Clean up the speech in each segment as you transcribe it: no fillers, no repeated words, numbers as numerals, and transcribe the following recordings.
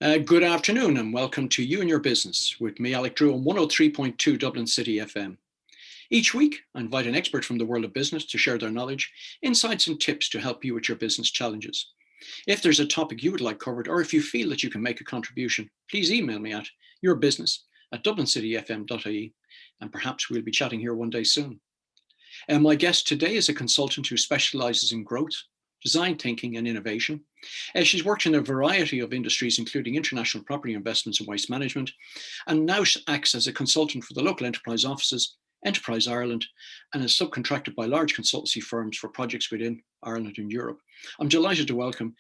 Good afternoon and welcome to You and Your Business with me, Alec on 103.2 Dublin City FM. Each week, I invite an expert from the world of business to share their knowledge, insights and tips to help you with your business challenges. If there's a topic you would like covered or if you feel that you can make a contribution, please email me at yourbusiness@dublincityfm.ie and perhaps we'll be chatting here one day soon. My guest today is a consultant who specialises in growth, design thinking and innovation. She's worked in a variety of industries, including international property investments and waste management, and now acts as a consultant for the local enterprise offices, Enterprise Ireland, and is subcontracted by large consultancy firms for projects within Ireland and Europe. I'm delighted to welcome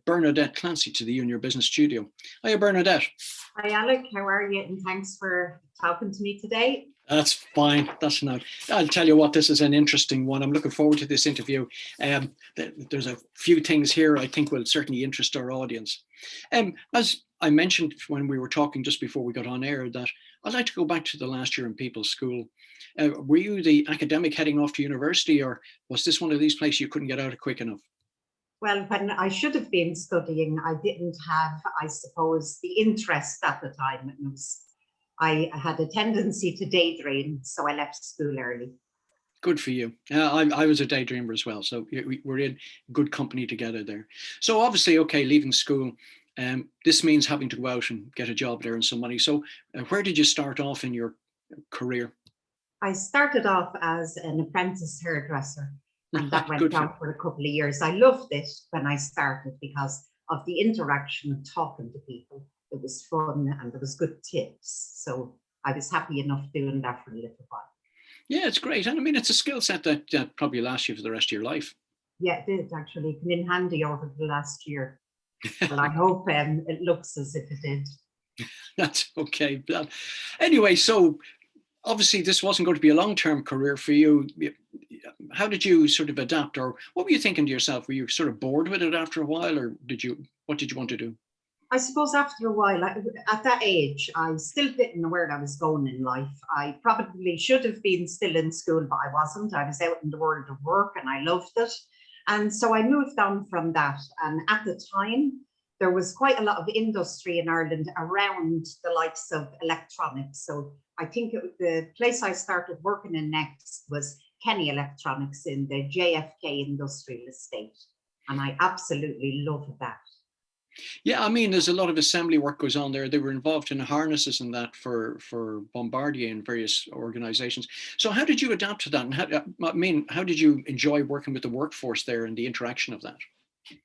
Bernadette Clancy to the You and Your Business studio. Hiya, Bernadette. Hi, Alec. How are you? And thanks for talking to me today. That's fine. That's not. I'll tell you what, this is an interesting one. I'm looking forward to this interview. There's a few things here I think will certainly interest our audience. As I mentioned when we were talking just before we got on air, that I'd like to go back to the last year in people's school. Were you the academic heading off to university, or was this one of these places you couldn't get out of quick enough? Well, when I should have been studying, I didn't have, I suppose, the interest at the time. I had a tendency to daydream, so I left school early. Good for you. I was a daydreamer as well, so we're in good company together there. So obviously, okay, leaving school, this means having to go out and get a job there and some money. So where did you start off in your career? I started off as an apprentice hairdresser, and that went on for a couple of years. I loved it when I started because of the interaction of talking to people. It was fun and there was good tips. So I was happy enough doing that for a little while. Yeah, it's great. And I mean, it's a skill set that probably lasts you for the rest of your life. Yeah, it did actually. It came in handy over the last year. Well, I hope it looks as if it did. That's okay. Anyway, so obviously this wasn't going to be a long-term career for you. How did you sort of adapt, or what were you thinking to yourself? Were you sort of bored with it after a while, or what did you want to do? I suppose after a while, at that age, I still didn't know where I was going in life. I probably should have been still in school, but I wasn't. I was out in the world of work and I loved it. And so I moved on from that. And at the time, there was quite a lot of industry in Ireland around the likes of electronics. So I think the place I started working in next was Kenny Electronics in the JFK industrial estate. And I absolutely loved that. Yeah, I mean, there's a lot of assembly work goes on there. They were involved in harnesses and that for Bombardier and various organizations. So how did you adapt to that? And how did you enjoy working with the workforce there and the interaction of that?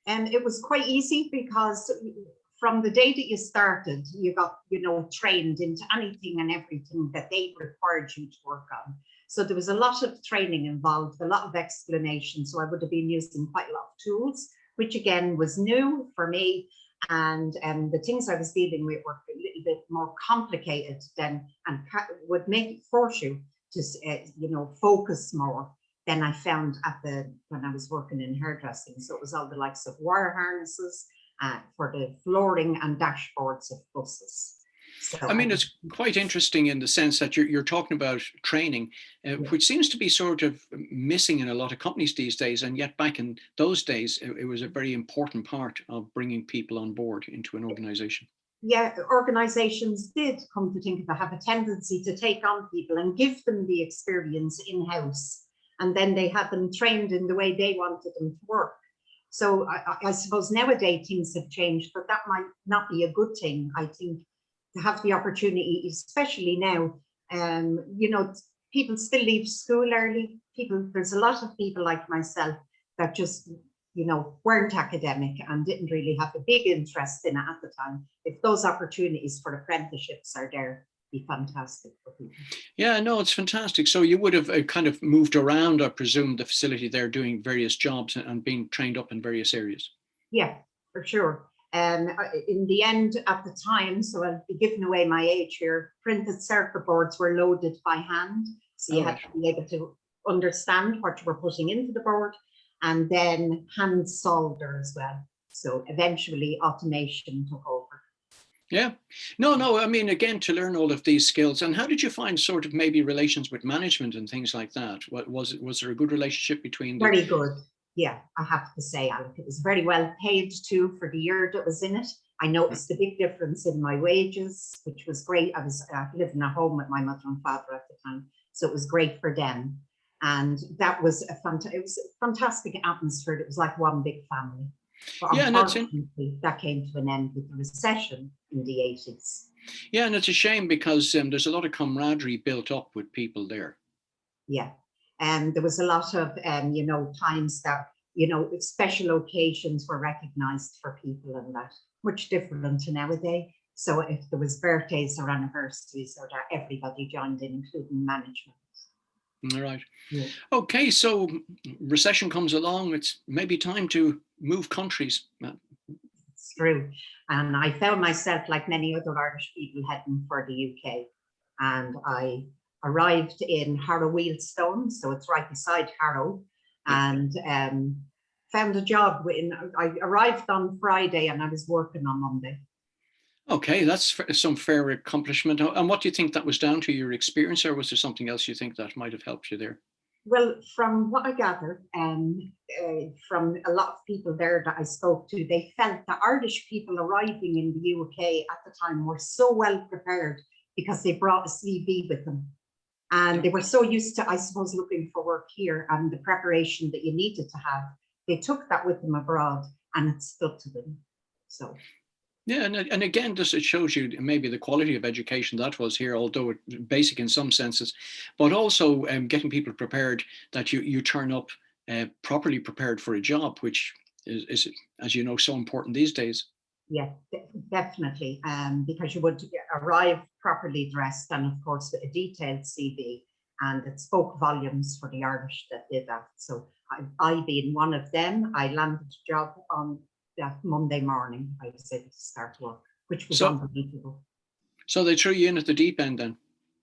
And it was quite easy because from the day that you started, you got, trained into anything and everything that they required you to work on. So there was a lot of training involved, a lot of explanation. So I would have been using quite a lot of tools, which again was new for me. And the things I was dealing with were a little bit more complicated and would force you to, focus more than I found when I was working in hairdressing. So it was all the likes of wire harnesses for the flooring and dashboards of buses. So, I mean, it's quite interesting in the sense that you're talking about training, which seems to be sort of missing in a lot of companies these days. And yet back in those days, it was a very important part of bringing people on board into an organization. Yeah, organizations did, come to think of it, have a tendency to take on people and give them the experience in-house. And then they had them trained in the way they wanted them to work. So I suppose nowadays things have changed, but that might not be a good thing. I think to have the opportunity, especially now, people still leave school early. There's a lot of people like myself that just, weren't academic and didn't really have a big interest in it at the time. If those opportunities for apprenticeships are there, be fantastic for people. Yeah, no, it's fantastic. So you would have kind of moved around, I presume, the facility there doing various jobs and being trained up in various areas. Yeah, for sure. In the end, at the time, so I'll be giving away my age here, printed circuit boards were loaded by hand. So you had to be able to understand what you were putting into the board, and then hand solder as well. So eventually automation took over. Yeah, no, I mean, again, to learn all of these skills. And how did you find sort of maybe relations with management and things like that? Was there a good relationship between them? Very good. Yeah, I have to say, Alec, it was very well paid too for the year that was in it. I noticed a big difference in my wages, which was great. I was living at home with my mother and father at the time, so it was great for them. And that was it was a fantastic atmosphere. It was like one big family. But Yeah, and unfortunately, that came to an end with the recession in the 80s. yeah, and it's a shame because there's a lot of camaraderie built up with people there. Yeah, and there was a lot of times that special occasions were recognized for people, and that much different to nowadays. So if there was birthdays or anniversaries or that, everybody joined in, including management. All right. Yeah. Okay, so recession comes along. It's maybe time to move countries. It's true. And I found myself, like many other Irish people, heading for the UK. And I arrived in Harrow Wealdstone, so it's right beside Harrow, and found a job. I arrived on Friday and I was working on Monday. Okay, that's some fair accomplishment. And what do you think that was down to, your experience, or was there something else you think that might have helped you there? Well, from what I gathered, from a lot of people there that I spoke to, they felt that Irish people arriving in the UK at the time were so well prepared because they brought a CV with them. And they were so used to, I suppose, looking for work here and the preparation that you needed to have. They took that with them abroad and it stuck to them. So. Yeah, and again, this it shows you maybe the quality of education that was here, although it's basic in some senses, but also getting people prepared that you turn up properly prepared for a job, which is, as you know, so important these days. Yeah, definitely, because you would arrive properly dressed and, of course, with a detailed CV, and it spoke volumes for the Irish that did that. So I being one of them, I landed a job on that Monday morning. I was able to start work, which was unbelievable. So they threw you in at the deep end then?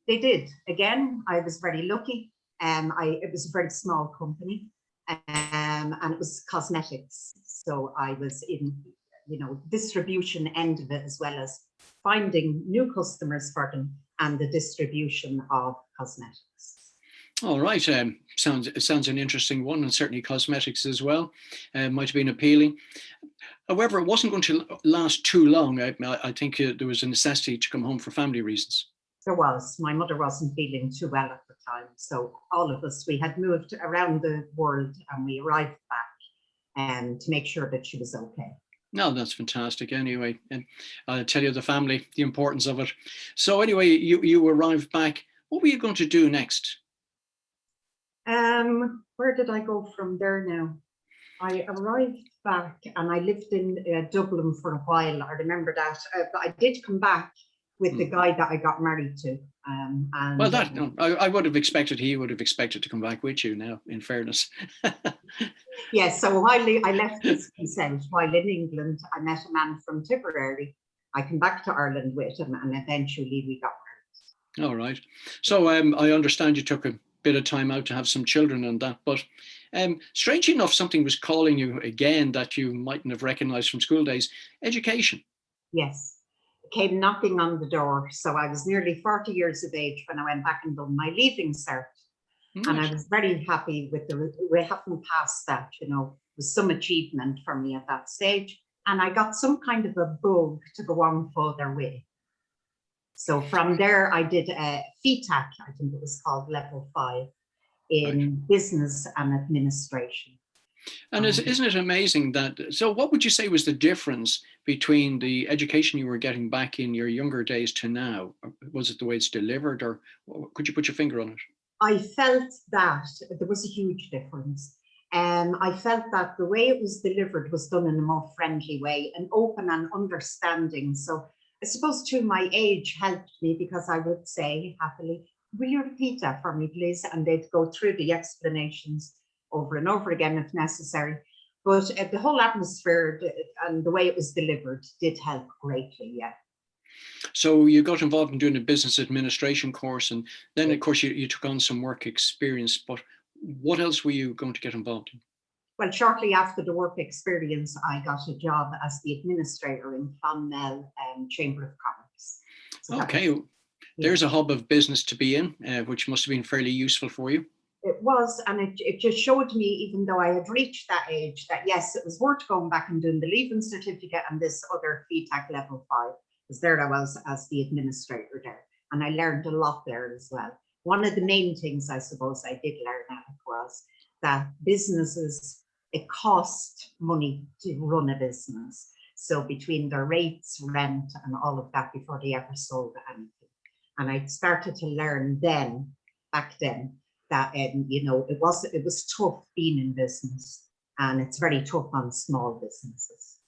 They did. Again, I was very lucky. It was a very small company, and it was cosmetics. So I was in, distribution end of it, as well as finding new customers for them and the distribution of cosmetics. All right. Sounds an interesting one, and certainly cosmetics as well might have been appealing. However, it wasn't going to last too long. I think there was a necessity to come home for family reasons. There was. My mother wasn't feeling too well at the time. So all of us, we had moved around the world and we arrived back to make sure that she was okay. No, that's fantastic. Anyway, and I'll tell you the family, the importance of it. So anyway, you arrived back. What were you going to do next? Where did I go from there now? I arrived back and I lived in Dublin for a while. I remember that. But I did come back with the guy that I got married to. I would have expected he would have expected to come back with you now, in fairness. Yeah, so while I left his consent, while in England, I met a man from Tipperary. I came back to Ireland with him and eventually we got married. All right. So I understand you took a bit of time out to have some children and that, but strangely enough, something was calling you again that you mightn't have recognized from school days: education. Yes. Came knocking on the door. So I was nearly 40 years of age when I went back and done my leaving cert. Nice. And I was very happy with we haven't passed that, it was some achievement for me at that stage. And I got some kind of a bug to go on further with. So from there, I did a FETAC, I think it was called, level 5 in business and administration. And isn't it amazing that, so what would you say was the difference between the education you were getting back in your younger days to now? Was it the way it's delivered, or could you put your finger on it? I felt that there was a huge difference. I felt that the way it was delivered was done in a more friendly way, and open and understanding. So I suppose too, my age helped me, because I would say happily, will you repeat that for me, please? And they'd go through the explanations over and over again if necessary. But the whole atmosphere and the way it was delivered did help greatly, yeah. So you got involved in doing a business administration course, and then of course you took on some work experience, but what else were you going to get involved in? Well, shortly after the work experience, I got a job as the administrator in Clonmel Chamber of Commerce. So okay, there's a hub of business to be in, which must have been fairly useful for you. It was, and it just showed me, even though I had reached that age, that yes, it was worth going back and doing the leaving certificate and this other FETAC level 5, because there I was as the administrator there. And I learned a lot there as well. One of the main things I suppose I did learn, Alec, was that businesses, it cost money to run a business. So between their rates, rent, and all of that before they ever sold anything. And I started to learn then, back then, that you know, it was tough being in business, and it's very tough on small businesses.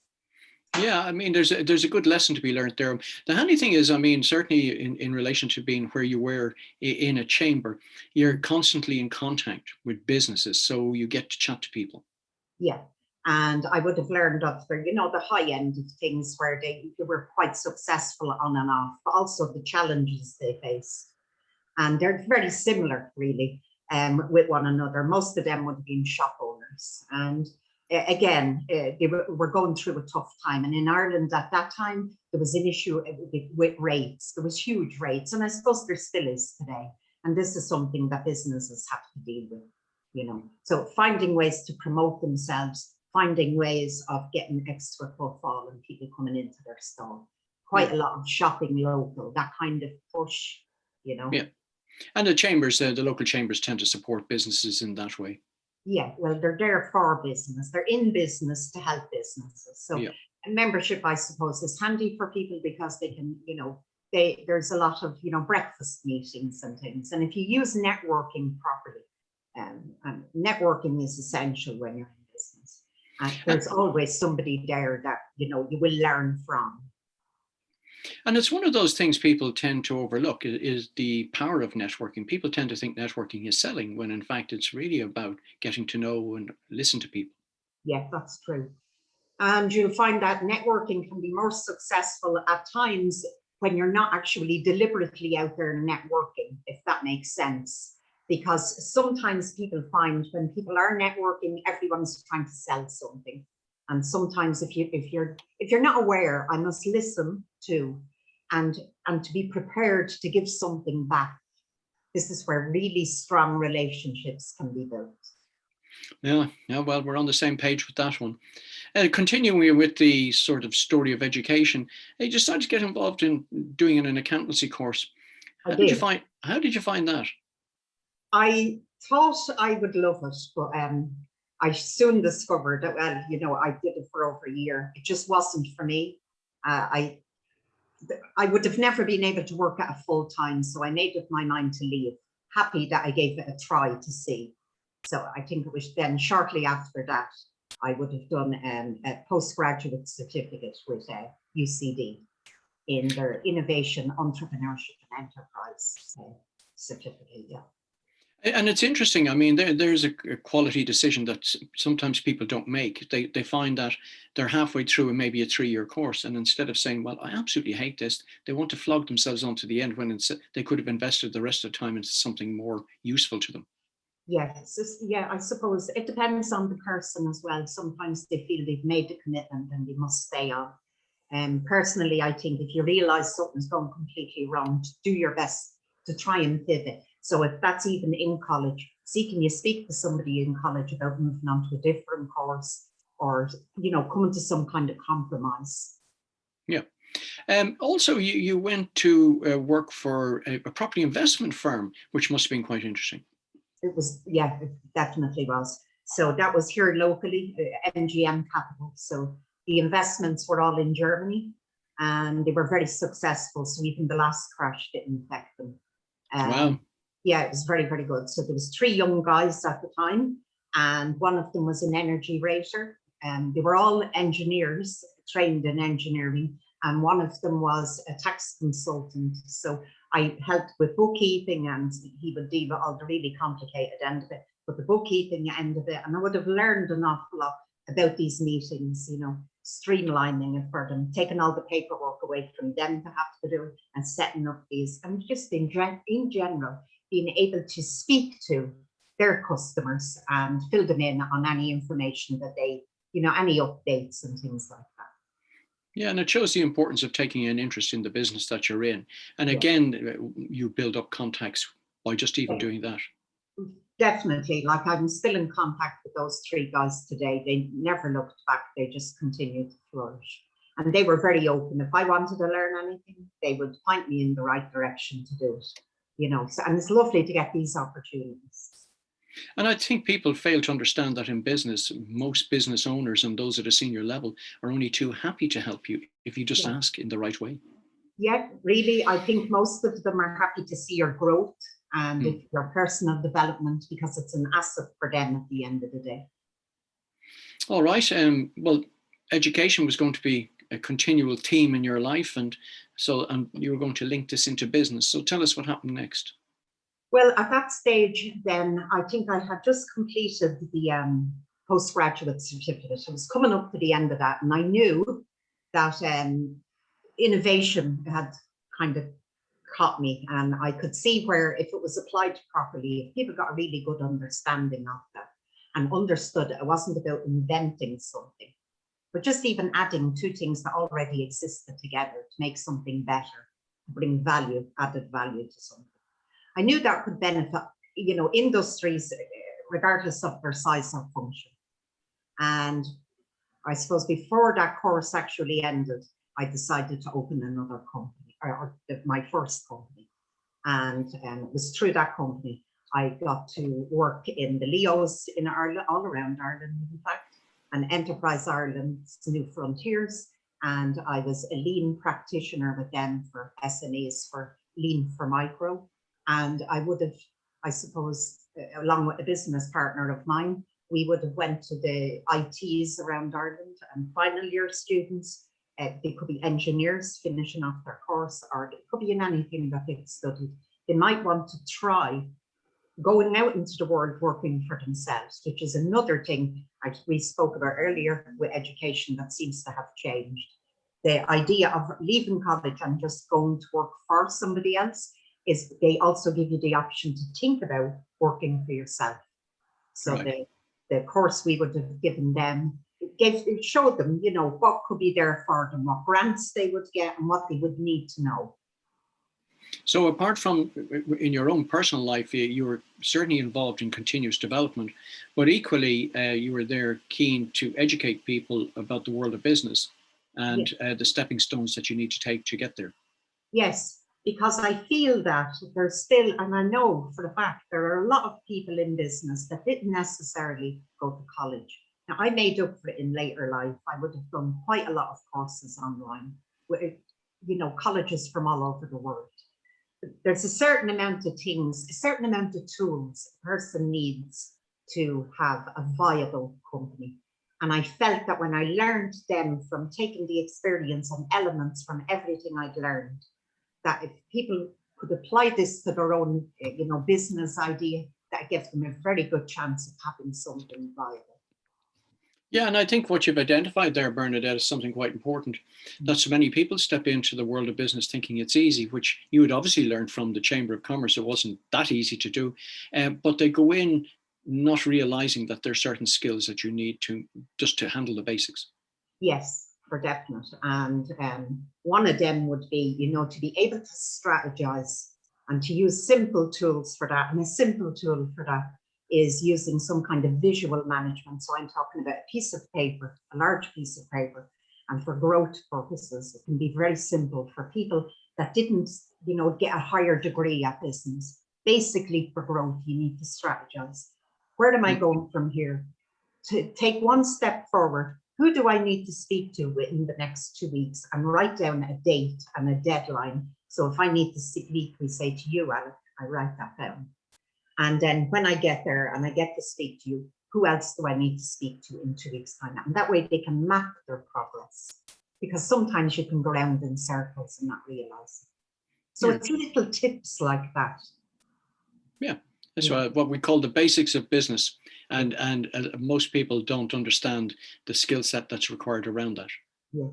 Yeah, I mean, there's a good lesson to be learned there. The handy thing is, I mean, certainly in relation to being where you were in a chamber, you're constantly in contact with businesses, so you get to chat to people. Yeah, and I would have learned of the, you know, the high end of things where they were quite successful on and off, but also the challenges they faced. And they're very similar, really, with one another. Most of them would have been shop owners. And again, they were going through a tough time. And in Ireland at that time, there was an issue with rates. There was huge rates. And I suppose there still is today. And this is something that businesses have to deal with, you know. So finding ways to promote themselves, finding ways of getting extra footfall and people coming into their store. Quite a lot of shopping local, that kind of push, you know. Yeah. And the chambers, the local chambers tend to support businesses in that way. Yeah, well, they're there for business. They're in business to help businesses. So Yeah. membership, I suppose, is handy for people because they can, you know, there's a lot of, you know, breakfast meetings and things. And if you use networking properly, and networking is essential when you're in business. And there's always somebody there that, you know, you will learn from. And it's one of those things people tend to overlook is the power of networking. People tend to think networking is selling when in fact it's really about getting to know and listen to people. Yeah, that's true. And you'll find that networking can be more successful at times when you're not actually deliberately out there networking, if that makes sense. Because sometimes people find when people are networking, everyone's trying to sell something. And sometimes if you're not aware, I must listen to and to be prepared to give something back. This is where really strong relationships can be built. Yeah, well, we're on the same page with that one. Continuing with the sort of story of education, you decided to get involved in doing an accountancy course. How did you find that? I thought I would love it, but I soon discovered that, well, you know, I did it for over a year. It just wasn't for me. I would have never been able to work at a full time, so I made up my mind to leave. Happy that I gave it a try to see. So I think it was then shortly after that, I would have done a postgraduate certificate with UCD in their Innovation, Entrepreneurship and Enterprise certificate, yeah. And it's interesting. I mean, there's a quality decision that sometimes people don't make. They find that they're halfway through maybe a 3-year course, and instead of saying, "Well, I absolutely hate this," they want to flog themselves onto the end when they could have invested the rest of the time into something more useful to them. Yes, yeah, I suppose it depends on the person as well. Sometimes they feel they've made the commitment and they must stay on. Personally, I think if you realize something's gone completely wrong, do your best to try and pivot. So if that's even in college, can you speak to somebody in college about moving on to a different course or, you know, coming to some kind of compromise? Yeah. Also, you went to work for a property investment firm, which must have been quite interesting. It was, yeah, it definitely was. So that was here locally, MGM Capital. So the investments were all in Germany and they were very successful. So even the last crash didn't affect them. Wow. Yeah, it was very, very good. So there was 3 young guys at the time, and one of them was an energy rater. They were all engineers, trained in engineering, and one of them was a tax consultant. So I helped with bookkeeping, and he would deal with all the really complicated end of it, but the bookkeeping end of it, and I would have learned an awful lot about these meetings, you know, streamlining it for them, taking all the paperwork away from them to have to do, and setting up these, and just in general, being able to speak to their customers and fill them in on any information that they, you know, any updates and things like that. Yeah, and it shows the importance of taking an interest in the business that you're in. And again, you build up contacts by just even doing that. Definitely. Like, I'm still in contact with those three guys today. They never looked back. They just continued to flourish. And they were very open. If I wanted to learn anything, they would point me in the right direction to do it. You know, so, and it's lovely to get these opportunities. And I think people fail to understand that in business, most business owners and those at a senior level are only too happy to help you if you just ask in the right way. Yeah, really. I think most of them are happy to see your growth and your personal development, because it's an asset for them at the end of the day. All right. Well, education was going to be a continual theme in your life, and you were going to link this into business. So tell us what happened next. Well, at that stage, then I think I had just completed the postgraduate certificate. I was coming up to the end of that, and I knew that innovation had kind of caught me, and I could see where, if it was applied properly, if people got a really good understanding of that and understood it wasn't about inventing something, but just even adding two things that already existed together to make something better, bring value, added value to something. I knew that could benefit, you know, industries, regardless of their size or function. And I suppose before that course actually ended, I decided to open another company, or my first company. And it was through that company I got to work in the Leos in Ireland, all around Ireland, in fact, and Enterprise Ireland's New Frontiers. And I was a lean practitioner with them for SMEs, for lean for micro. And I would have, I suppose, along with a business partner of mine, we would have went to the ITs around Ireland and final year students. They could be engineers finishing off their course, or it could be in anything that they've studied. They might want to try going out into the world working for themselves, which is another thing we spoke about earlier with education that seems to have changed. The idea of leaving college and just going to work for somebody else is they also give you the option to think about working for yourself. So right. the course we would have given them, it showed them, you know, what could be there for them, what grants they would get and what they would need to know. So apart from in your own personal life, you were certainly involved in continuous development, but equally you were there keen to educate people about the world of business and the stepping stones that you need to take to get there. Yes, because I feel that there's still, and I know for the fact, there are a lot of people in business that didn't necessarily go to college. Now, I made up for it in later life. I would have done quite a lot of courses online with, you know, colleges from all over the world. There's a certain amount of things, a certain amount of tools a person needs to have a viable company. And I felt that when I learned them from taking the experience and elements from everything I'd learned, that if people could apply this to their own, you know, business idea, that gives them a very good chance of having something viable. Yeah, and I think what you've identified there, Bernadette, is something quite important. That so many people step into the world of business thinking it's easy, which you had obviously learned from the Chamber of Commerce. It wasn't that easy to do, but they go in not realizing that there are certain skills that you need to just to handle the basics. Yes, for definite. And one of them would be, you know, to be able to strategize and to use simple tools for that. And a simple tool for that is using some kind of visual management. So I'm talking about a piece of paper, a large piece of paper, and for growth purposes, it can be very simple for people that didn't, you know, get a higher degree at business. Basically, for growth, you need to strategize. Where am I going from here? To take one step forward, who do I need to speak to within the next 2 weeks, and write down a date and a deadline. So if I need to speak, we say to you, Alec, I write that down. And then when I get there and I get to speak to you, who else do I need to speak to in 2 weeks' time? And that way they can map their progress, because sometimes you can go around in circles and not realize it. So it's little tips like that. Yeah, that's what we call the basics of business. And most people don't understand the skill set that's required around that. Yeah,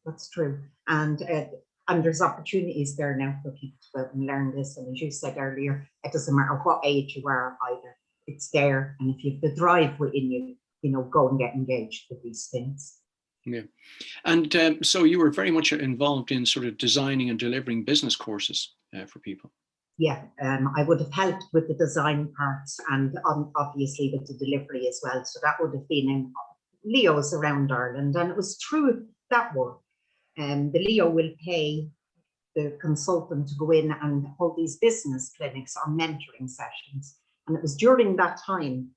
that's true. And there's opportunities there now for people to go out and learn this. And as you said earlier, it doesn't matter what age you are either. It's there. And if you have the drive within you, you know, go and get engaged with these things. Yeah. And so you were very much involved in sort of designing and delivering business courses for people. Yeah, I would have helped with the design parts and obviously with the delivery as well. So that would have been in Leo's around Ireland. And it was through that work. The Leo will pay the consultant to go in and hold these business clinics or mentoring sessions. And it was during that time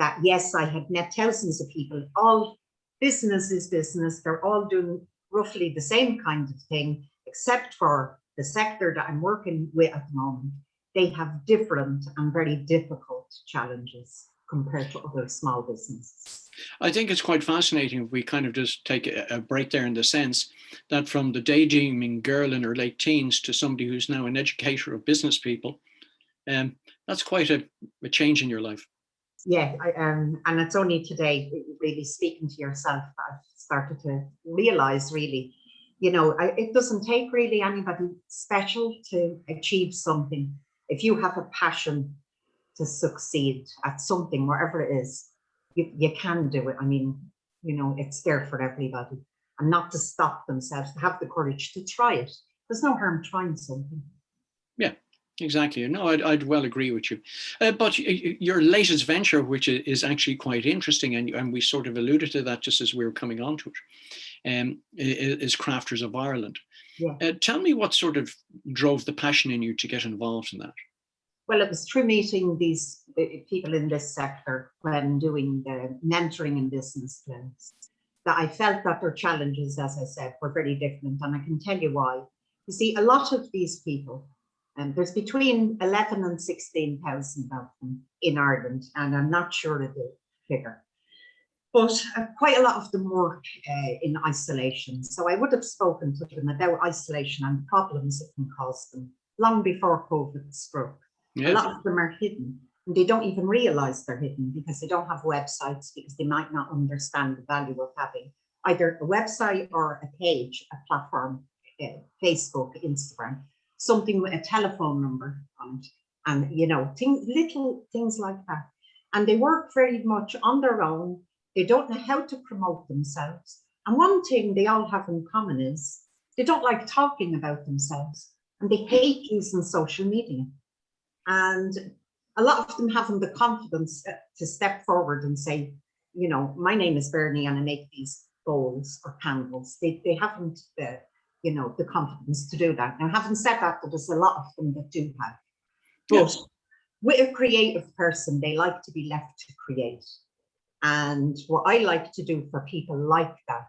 that, yes, I had met thousands of people. All business is business. They're all doing roughly the same kind of thing, except for the sector that I'm working with at the moment. They have different and very difficult challenges compared to other small businesses. I think it's quite fascinating if we kind of just take a break there, in the sense that from the daydreaming girl in her late teens to somebody who's now an educator of business people, that's quite a change in your life. Yeah, and it's only today, really speaking to yourself, I've started to realize, really, it doesn't take really anybody special to achieve something. If you have a passion to succeed at something, wherever it is, you can do it. I mean, it's there for everybody, and not to stop themselves, to have the courage to try it. There's no harm trying something. Yeah. Exactly. No, I'd well agree with you. But your latest venture, which is actually quite interesting, and we sort of alluded to that just as we were coming on to it, is Crafters of Ireland. Yeah. Tell me what sort of drove the passion in you to get involved in that? Well, it was through meeting these people in this sector when doing the mentoring and business plans that I felt that their challenges, as I said, were very different. And I can tell you why. You see, a lot of these people, and there's between 11 and 16,000 of them in Ireland, and I'm not sure of the figure. But quite a lot of them work in isolation. So I would have spoken to them about isolation and problems it can cause them long before COVID struck. Yeah. A lot of them are hidden, and they don't even realize they're hidden because they don't have websites, because they might not understand the value of having either a website or a page, a platform, Facebook, Instagram, something with a telephone number on it, and little things like that. And they work very much on their own. They don't know how to promote themselves. And one thing they all have in common is they don't like talking about themselves, and they hate using social media. And a lot of them haven't the confidence to step forward and say, my name is Bernie and I make these bowls or candles. They haven't the confidence to do that. Now, having said that, there's a lot of them that do have. But yes, with a creative person, they like to be left to create. And what I like to do for people like that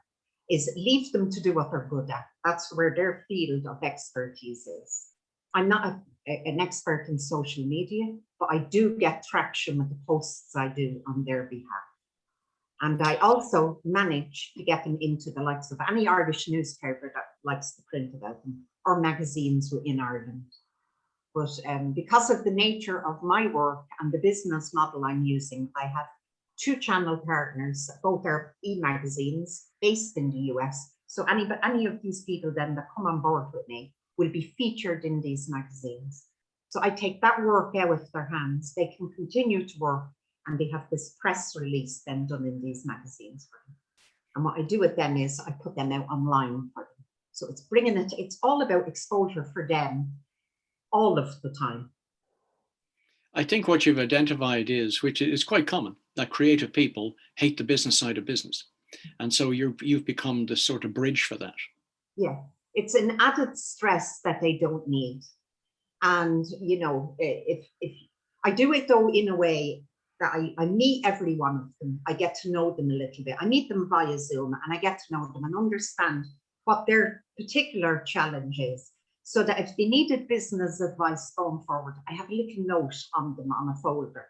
is leave them to do what they're good at. That's where their field of expertise is. I'm not an expert in social media, but I do get traction with the posts I do on their behalf. And I also manage to get them into the likes of any Irish newspaper that likes to print about them, or magazines within Ireland. But because of the nature of my work and the business model I'm using, I have 2 channel partners. Both are e-magazines based in the US. So any of these people then that come on board with me will be featured in these magazines. So I take that work out of their hands. They can continue to work, and they have this press release then done in these magazines for them. And what I do with them is I put them out online for them. So it's all about exposure for them all of the time. I think what you've identified which is quite common, that creative people hate the business side of business. And so you've become the sort of bridge for that. Yeah, it's an added stress that they don't need. And, if I do it though in a way that I meet every one of them, I get to know them a little bit. I meet them via Zoom and I get to know them and understand what their particular challenge is, so that if they needed business advice going forward, I have a little note on them on a folder.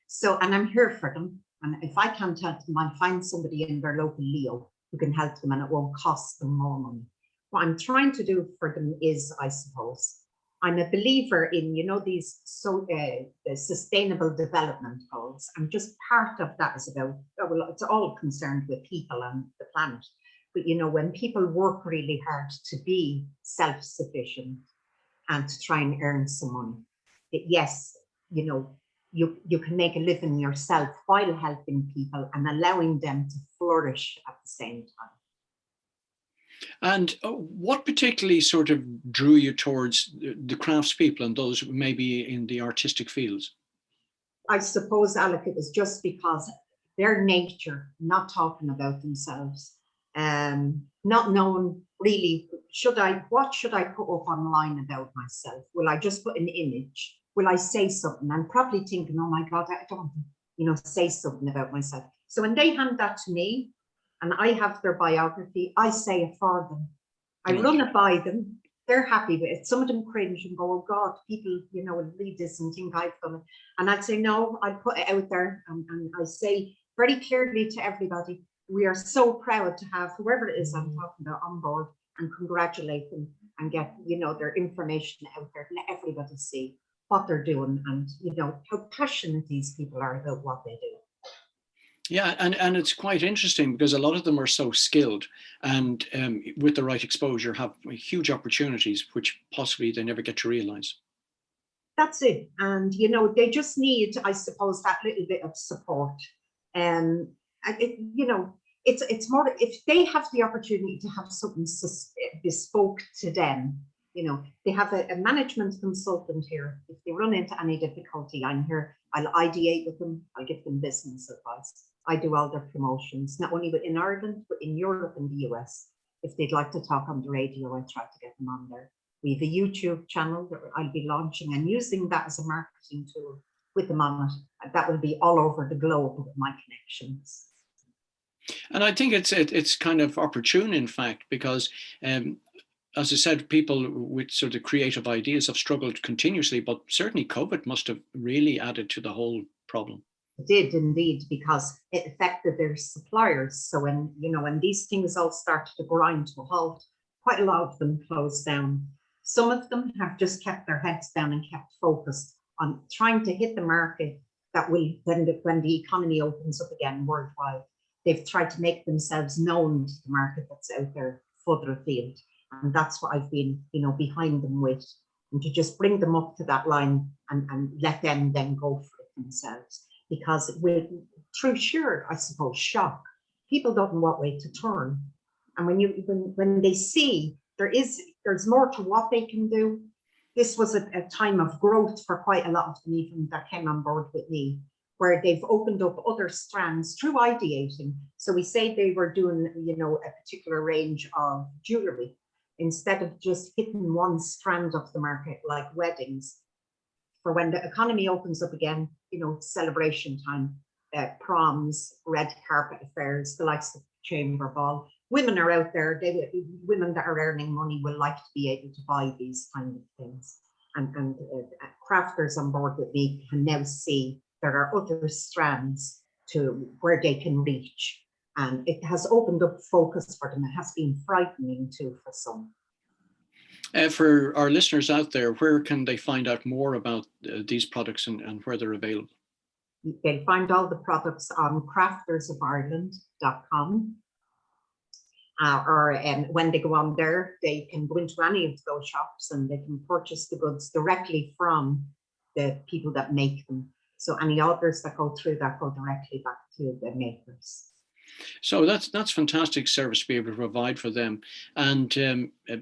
So, and I'm here for them. And if I can't help them, I'll find somebody in their local Leo who can help them, and it won't cost them more money. What I'm trying to do for them is, I suppose, I'm a believer in, these the sustainable development goals. I'm just part of that is about, well, it's all concerned with people and the planet. But, when people work really hard to be self-sufficient and to try and earn some money, yes, you can make a living yourself while helping people and allowing them to flourish at the same time. And what particularly sort of drew you towards the craftspeople and those maybe in the artistic fields? I suppose, Alec, it was just because their nature, not talking about themselves, not knowing really, what should I put up online about myself? Will I just put an image? Will I say something? I'm probably thinking, oh my God, I don't, say something about myself. So when they hand that to me and I have their biography, I say it for them. I run it by them. They're happy with it. Some of them cringe and go, oh God, people, will read this and think I've done it. And I'd say, no, I'll put it out there. And I say very clearly to everybody, we are so proud to have whoever it is I'm talking about on board, and congratulate them and get, their information out there, let everybody see what they're doing and, how passionate these people are about what they do. Yeah, and it's quite interesting because a lot of them are so skilled and with the right exposure have huge opportunities, which possibly they never get to realize. That's it. And, they just need, I suppose, that little bit of support. It's more, if they have the opportunity to have something bespoke to them, they have a management consultant here. If they run into any difficulty, I'm here. I'll ideate with them. I'll give them business advice. I do all their promotions, not only in Ireland, but in Europe and the US. If they'd like to talk on the radio, I try to get them on there. We have a YouTube channel that I'll be launching and using that as a marketing tool with them on it. That will be all over the globe with my connections. And I think it's kind of opportune, in fact, because as I said, people with sort of creative ideas have struggled continuously, but certainly COVID must have really added to the whole problem. It did indeed, because it affected their suppliers. So when these things all started to grind to a halt, quite a lot of them closed down. Some of them have just kept their heads down and kept focused on trying to hit the market that will, when the economy opens up again worldwide. They've tried to make themselves known to the market that's out there further afield. And that's what I've been, behind them with, and to just bring them up to that line and let them then go for it themselves. Because through sheer, I suppose, shock, people don't know what way to turn. And when they see there's more to what they can do, this was a time of growth for quite a lot of them, even that came on board with me, where they've opened up other strands through ideating. So we say they were doing, a particular range of jewelry, instead of just hitting one strand of the market like weddings. For when the economy opens up again, celebration time, proms, red carpet affairs, the likes of chamber ball. Women are out there, women that are earning money will like to be able to buy these kind of things. And crafters on board with me can now see there are other strands to where they can reach. And it has opened up focus for them. It has been frightening too for some. For our listeners out there, where can they find out more about these products and where they're available? They'll find all the products on craftersofireland.com. Or when they go on there, they can go into any of those shops and they can purchase the goods directly from the people that make them. So any orders that go through that go directly back to the makers. So that's fantastic service to be able to provide for them, and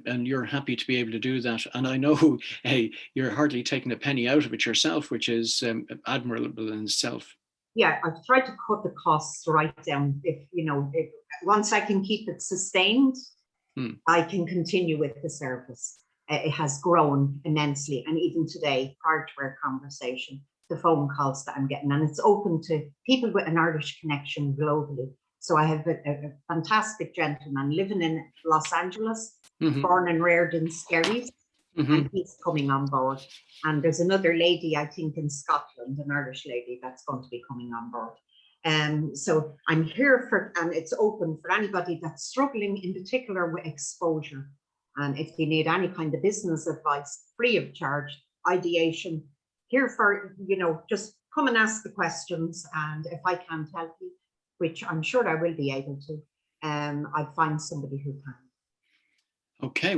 you're happy to be able to do that. And I know, hey, you're hardly taking a penny out of it yourself, which is admirable in itself. Yeah, I've tried to cut the costs right down. If once I can keep it sustained, I can continue with the service. It has grown immensely, and even today, prior to our conversation, the phone calls that I'm getting, and it's open to people with an Irish connection globally. So I have a fantastic gentleman living in Los Angeles, born and reared in Skerries, and he's coming on board. And there's another lady, I think, in Scotland, an Irish lady that's going to be coming on board. So I'm here and it's open for anybody that's struggling in particular with exposure. And if you need any kind of business advice, free of charge, ideation, here for, just come and ask the questions. And if I can't help you, which I'm sure I will be able to, I'll find somebody who can. Okay.